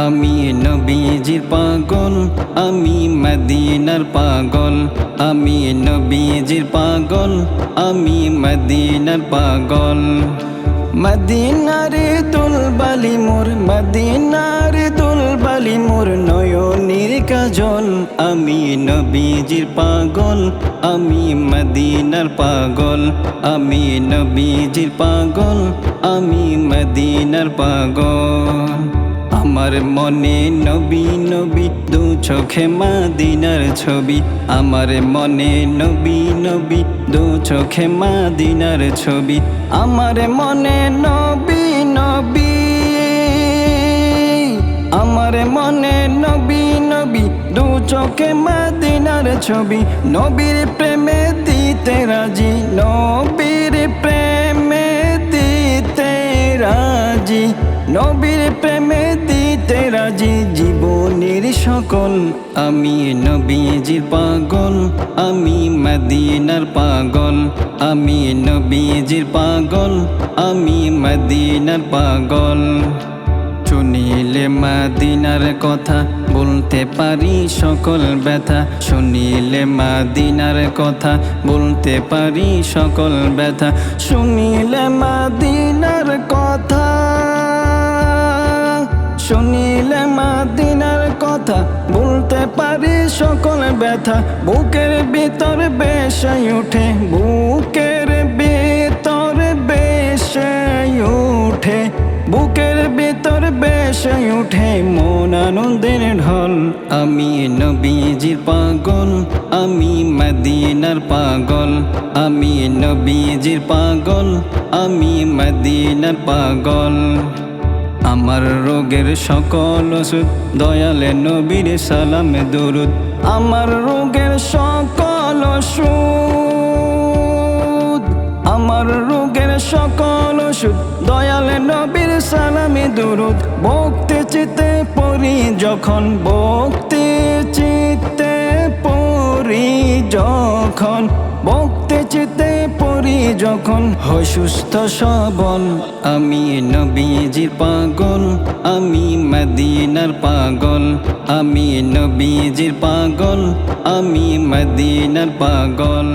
আমি নবীজির পাগল, আমি মদিনার পাগল। আমি নবীজির পাগল, আমি মদিনার পাগল। মদিনার দুলবালি মোর, মদিনার দুলবালি মোর নয়নের কাজল। আমি নবীজির পাগল, আমি মদিনার পাগল। আমি নবীজির পাগল, আমি মদিনার পাগল। আমার মনে নবী নবী, দু চোখে মদিনার ছবি। আমার মনে নবী নবী, দু চোখে মদিনার ছবি। আমার মনে নবী নবী, আমার মনে নবী নবী, দু চোখে মদিনার ছবি। নবীর প্রেমে দিতে রাজি, নবীর প্রেমে দিতে রাজি, নবীর প্রেমে দিতে রাজি জীবনের সকল। আমি নবীজির পাগল, আমি মদিনার পাগল। আমি নবীজির পাগল, আমি মদিনার পাগল। শুনিলে মদিনার কথা বলতে পারি সকল ব্যথা। শুনিলে মদিনার কথা বলতে পারি সকল ব্যথা। শুনিলে মদিনার কথা, শুনিলে মদিনার কথা বলতে পারি সকল ব্যথা। বুকের ভিতর বেশে উঠে, বুকের ভিতর বেশে উঠে, বুকের ভিতর বেশে উঠে মন আনন্দের ঢল। আমি নবীজির পাগল, আমি মদিনার পাগল। আমি নবীজির পাগল, আমি মদিনার পাগল। আমার রোগের সকল ওষুধ দয়ালে নবীর সালামে দরুদ। আমার রোগের সকল ওষুধ, আমার রোগের সকল ওষুধ দয়ালে নবীর সালামে দরুদ। ভক্তি চিত্তে পড়ি যখন, ভক্তি চিত্তে পড়ি যখন, ভক্তি চিত্তে পড়ি যখন হয় সুস্থ সবল। আমি নবীজির পাগল, আমি মদিনার পাগল। আমি নবীজির পাগল, আমি মদিনার পাগল।